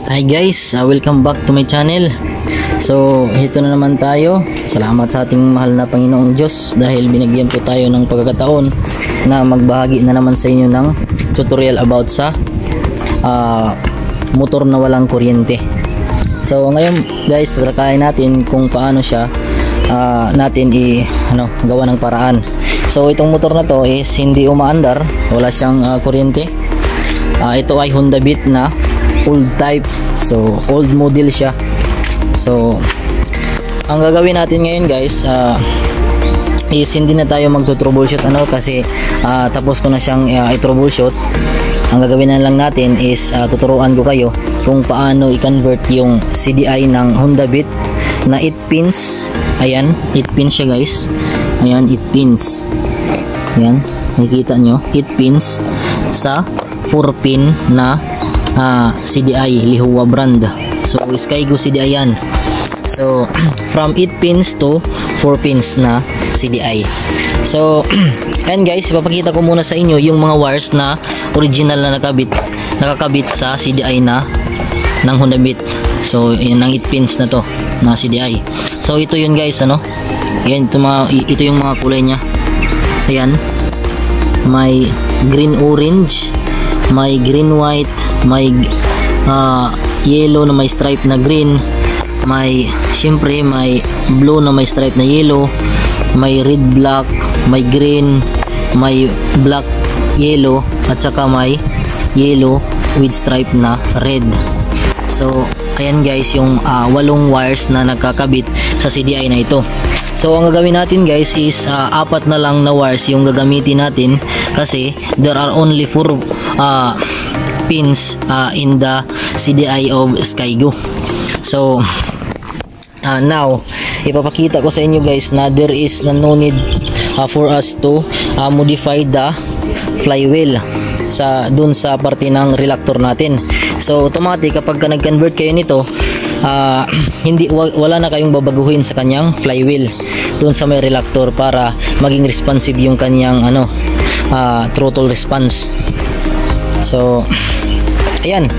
Hi guys, welcome back to my channel. So ito na naman tayo. Salamat sa ating mahal na Panginoong Diyos dahil binigyan po tayo ng pagkakataon na magbahagi na naman sa inyo ng tutorial about sa motor na walang kuryente. So ngayon guys, tatalakayin natin kung paano siya natin gawa ng paraan. So itong motor na to is hindi umaandar, wala siyang kuryente. Ito ay Honda Beat na old type, so old model siya. So ang gagawin natin ngayon guys is hindi na tayo magto-troubleshoot kasi tapos ko na siyang i-troubleshoot. Ang gagawin na lang natin is tuturuan ko kayo kung paano i-convert yung CDI ng Honda Beat na 8 pins. Ayan, 8 pins siya guys. Ayan, 8 pins. Ayan, nakikita nyo, 8 pins sa 4 pin na CDI Lihua brand. So Skygo CDI yan. So from 8 pins to 4 pins na CDI. So ayan guys, ipapakita ko muna sa inyo yung mga wires na original na nakakabit sa CDI na ng Honda Beat. So yan ang 8 pins na to na CDI. So ito yun guys, ayan, ito yung mga kulay nya. Ayan, may green orange, may green white, may yellow na may stripe na green, siyempre may blue na may stripe na yellow, may red black, may green, may black yellow, at saka may yellow with stripe na red. So ayan guys yung 8 wires na nagkakabit sa CDI na ito. So ang gagawin natin guys is 4 na lang na wires yung gagamitin natin kasi there are only 4 pins in the CDI of Skygo. So now ipapakita ko sa inyo guys na there is no need for us to modify the flywheel dun sa parte ng reluctor natin. So automatic kapag nag-convert kayo nito, wala na kayong babaguhin sa kanyang flywheel dun sa may reluctor para maging responsive yung kanyang throttle response. So ayan,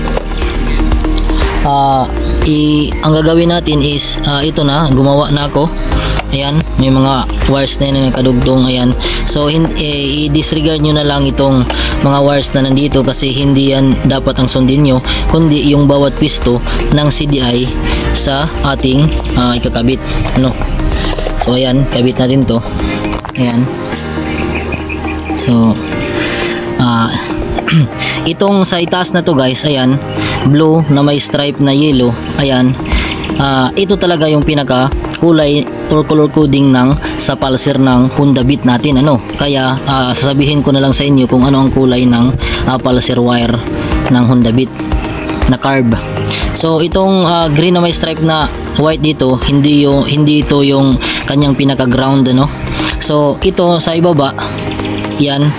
ang gagawin natin is ito na, gumawa na ako. Ayan, may mga wires na yun na nakadugtong. Ayan, so i-disregard nyo na lang itong mga wires na nandito kasi hindi yan dapat ang sundin nyo, kundi yung bawat pisto ng CDI sa ating ikakabit. So ayan, kabit natin to. Ayan, so itong sa itaas na to guys, ayan, blue na may stripe na yellow. Ayan, ito talaga yung pinaka kulay or color coding sa pulser ng Honda Beat natin. Kaya sasabihin ko na lang sa inyo kung ano ang kulay ng pulser wire ng Honda Beat na carb. So itong green na may stripe na white dito, hindi ito yung kanyang pinaka ground. So ito sa ibaba, yan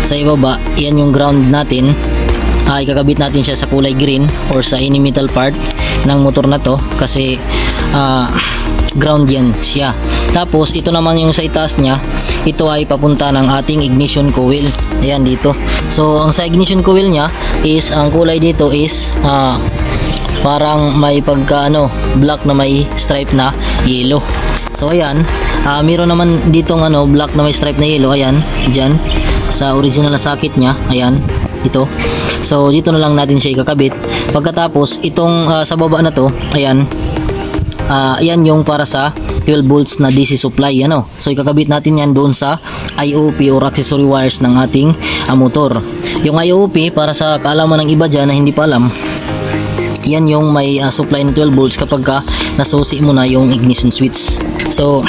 sa ibaba, yan yung ground natin. Ikakabit natin siya sa kulay green or sa any metal part ng motor na to kasi ground yan siya. Tapos ito naman yung sa itaas nya, ito ay papunta ng ating ignition coil. Ayan dito. So ang sa ignition coil nya is, ang kulay dito is parang may pagka black na may stripe na yellow. So ayan, meron naman ditong black na may stripe na yellow. Ayan, dyan sa original na socket nya. Ayan, ito. So dito na lang natin siya ikakabit. Pagkatapos itong sa baba na to, ayan, yan yung para sa 12 volts na DC supply. So ikakabit natin yan doon sa IOP or accessory wires ng ating motor. Yung IOP, para sa kaalaman ng iba dyan na hindi pa alam, yan yung may supply ng 12 volts kapag nasusi mo na yung ignition switch. So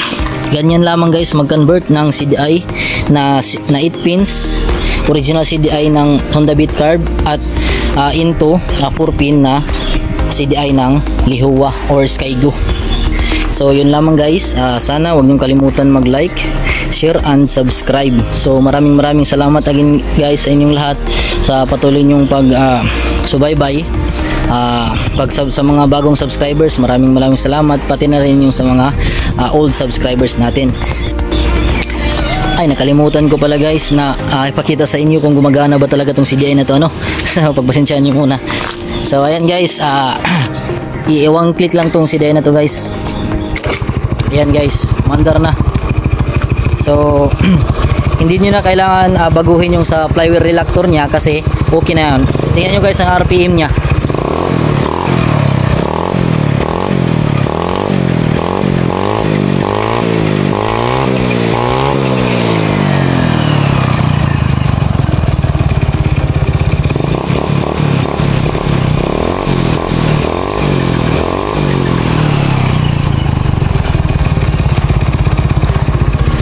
ganyan lamang guys mag-convert ng CDI na 8 pins original CDI ng Honda Beat carb at into 4 pin na CDI ng Lihua or Skygo. So yun lamang guys, sana wag niyong kalimutan mag-like, share and subscribe. So maraming salamat again guys sa inyong lahat sa patuloy niyong subaybay. Sa mga bagong subscribers, maraming salamat, pati na rin yung sa mga old subscribers natin. Ay, nakalimutan ko pala guys na ipakita sa inyo kung gumagana ba talaga tong CDI na to, So pagpasensyahan nyo muna. So ayan guys, iiwang click lang tong CDI na to guys. Ayan guys, mandar na. So hindi nyo na kailangan baguhin yung sa flywheel reluctor nya kasi okay na yan. Tingnan nyo guys ang RPM nya.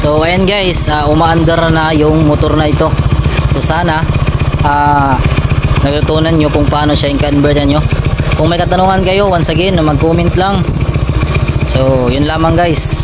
So ayan guys, umaandar na yung motor na ito. So sana natutunan nyo kung paano siya i-convert nyo. Kung may katanungan kayo, once again, mag-comment lang. So yun lamang guys.